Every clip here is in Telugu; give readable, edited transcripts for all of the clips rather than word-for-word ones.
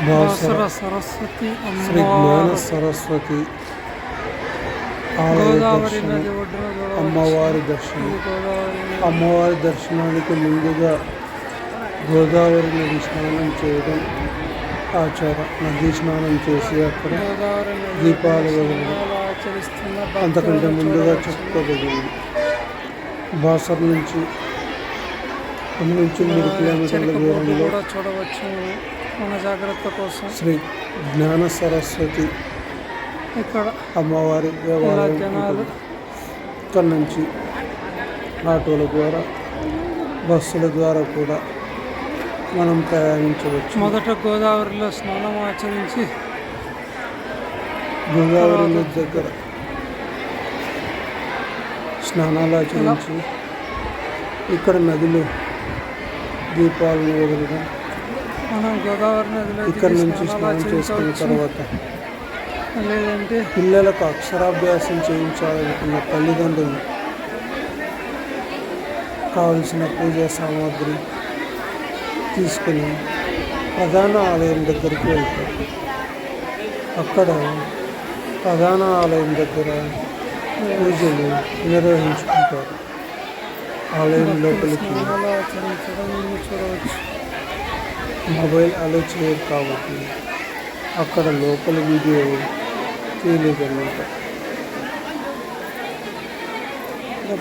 బాసర సరస్వతి శ్రీ జ్ఞాన సరస్వతి ఆలయ దర్శనం, అమ్మవారి దర్శనం. అమ్మవారి దర్శనానికి ముందుగా గోదావరి నది స్నానం చేయడం ఆచారం. నదీ స్నానం చేసి అక్కడ దీపాలు వదలడం అంతకంటే ముందుగా చెప్పుకోబడింది. బాసర నుంచి 3 కిలోమీటర్ల దూరంలో చూడవచ్చు. మన జాగ్రత్త కోసం శ్రీ జ్ఞాన సరస్వతి ఇక్కడ అమ్మవారి దేవాలయం. ఇక్కడ నుంచి ఆటోల ద్వారా, బస్సుల ద్వారా కూడా మనం ప్రయాణించవచ్చు. మొదట గోదావరిలో స్నానం ఆచరించి గోదావరి నది దగ్గర స్నానాలు ఆచరించి ఇక్కడ నదిలో దీపాలను వదలడం, మనం గోదావరి నదిలో ఇక్కడ నుంచి స్నానం చేసుకున్న తర్వాత లేదంటే పిల్లలకు అక్షరాభ్యాసం చేయించాలనుకున్న తల్లిదండ్రులు కావలసిన పూజా సామాగ్రి తీసుకుని ప్రధాన ఆలయం దగ్గరికి వెళ్తారు. అక్కడ ప్రధాన ఆలయం దగ్గర పూజలు నిర్వహించుకుంటారు. ఆలయం లోపలికి మొబైల్ అలో చేయరు కాబట్టి అక్కడ లోపల వీడియో తీయలేదన్నమాట.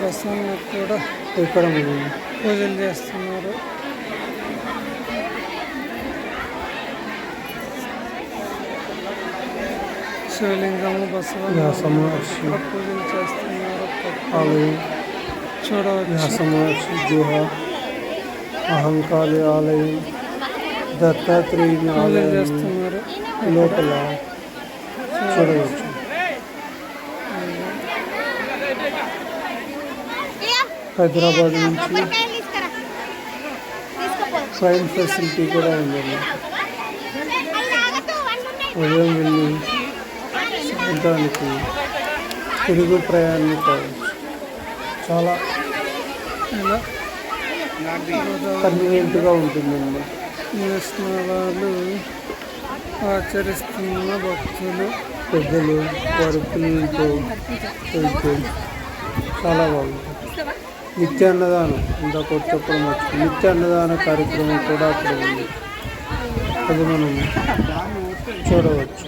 ప్రస్తుతానికి కూడా ఇక్కడ మనం పూజలు చేస్తున్నారు. శివలింగము, బసవమహర్షి పూజలు చేస్తున్నారు. ఆలయం చూడవచ్చు. వ్యాసమహర్షి గుహ, అహంకాళి ఆలయం, దత్తాత్రేయుని ఆలయం చేస్తున్నారు. లోపల చూడవచ్చు. హైదరాబాద్ నుంచి ట్రైన్ ఫెసిలిటీ కూడా ఉందండి. ఉదయం వెళ్ళి సాయంత్రానికి తిరుగు ప్రయాణం కావచ్చు. చాలా కన్వీనియంట్గా ఉంటుందన్నమాట. స్నానాలు ఆచరిస్తున్న భక్తులు, పెద్దలు వారి పిల్లలతో వెళ్తే చాలా బాగుంటుంది. నిత్య అన్నదానం ఇందాక చెప్పడం వచ్చు. నిత్య అన్నదాన కార్యక్రమం కూడా అక్కడ ఉంది. అది మనం చూడవచ్చు.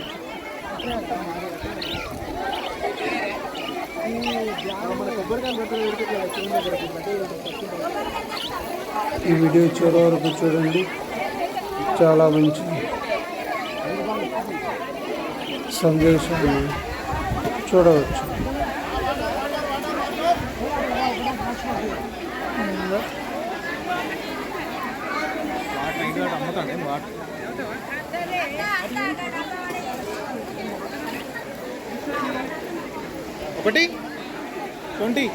ఈ వీడియో చివరి వరకు చూడండి. చాలా మంచి సందేశాన్ని చూడవచ్చు. ఒకటి 20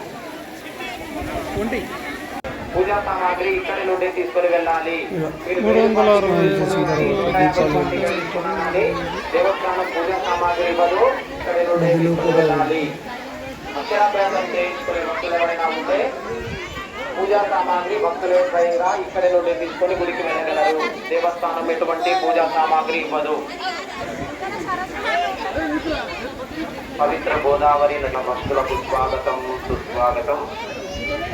పూజా సామాగ్రి ఇక్కడి నుండి తీసుకొని వెళ్ళాలి. దేవస్థానం పూజా సామాగ్రి ఇవ్వదు, ఇక్కడి నుండి తీసుకొని వెళ్ళాలి. అక్షరాభ్యాసం చేయించుకునే భక్తులు ఎవరైనా ఉంటే పూజా సామాగ్రి భక్తులే స్వయంగా ఇక్కడి నుండి తీసుకొని గుడికి వెళ్ళగలరు. దేవస్థానం ఎటువంటి పూజా సామాగ్రి ఇవ్వదు. పవిత్ర గోదావరి నది భక్తులకు స్వాగతం, సుస్వాగతం.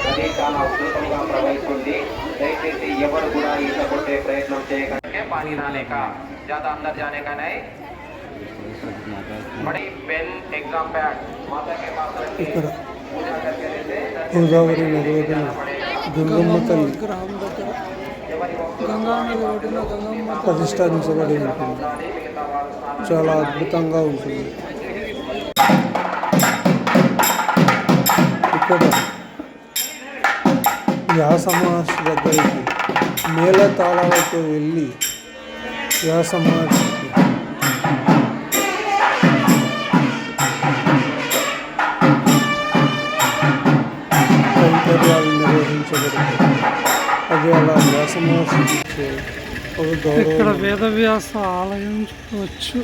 అది చాలా ఉధృతంగా ప్రవహిస్తుంది. దయచేసి ఎవరు కూడా ఈత కొట్టే ప్రయత్నం చేయకండి. పానీ నానే కా ज़्यादा अंदर जाने का नहीं. बड़ी पेन एग्जाम पैड माता के पास रखिए. पूजा करके लेते గోదావరి నది ఒడ్డున గంగమ్మ తల్లి ప్రతిష్ఠించబడి ఉంటుంది. చాలా అద్భుతంగా ఉంటుంది. ఇక్కడ వ్యాసమహర్షి దగ్గరికి మేళ తాళాలతో వెళ్ళి వ్యాసమహర్షికి కైంకర్యాలు నిర్వహించబడతాయి. అది అలా వ్యాసమహర్షికి ఇచ్చే ఒక గౌరవం. ఇక్కడ వేదవ్యాస ఆలయం చూడవచ్చు.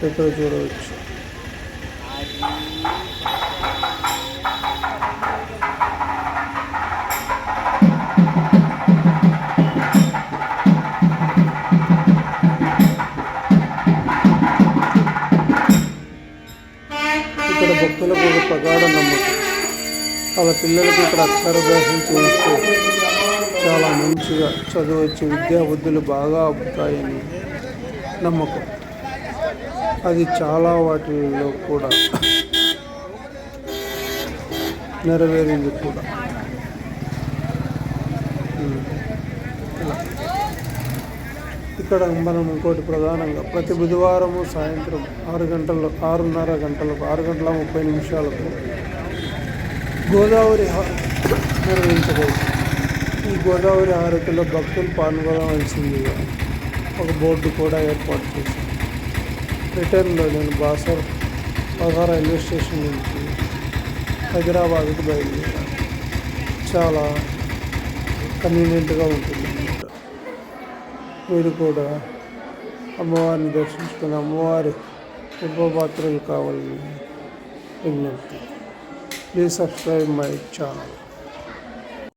ఇక్కడ చూడవచ్చు. ప్రగాఢ నమ్మకం. వాళ్ళ పిల్లలకి ఇక్కడ అక్షరాభ్యాసం చేయిస్తే చాలా మంచిగా చదువు వచ్చి విద్యాబుద్ధులు బాగా అవుతాయని నమ్మకం. అది చాలా వాటిల్లో కూడా నెరవేరింది కూడా. ఇలా ఇక్కడ మనం ఇంకోటి ప్రధానంగా ప్రతి బుధవారము సాయంత్రం 6:30 గంటలకు 6:30 గోదావరి నిర్వహించబడుతుంది. ఈ గోదావరి హారతిలో భక్తులు పాల్గొనవలసిందిగా ఒక బోర్డు కూడా ఏర్పాటు చేశారు. రిటర్న్లో నేను బాసర రైల్వే స్టేషన్ నుంచి హైదరాబాద్కి బయలుదేరాను. చాలా కన్వీనియంట్గా ఉంటుంది అన్నమాట. మీరు కూడా అమ్మవారిని దర్శించుకుని అమ్మవారి కృపాపాత్రలు కావాలని విజ్ఞప్తి. Please subscribe my channel.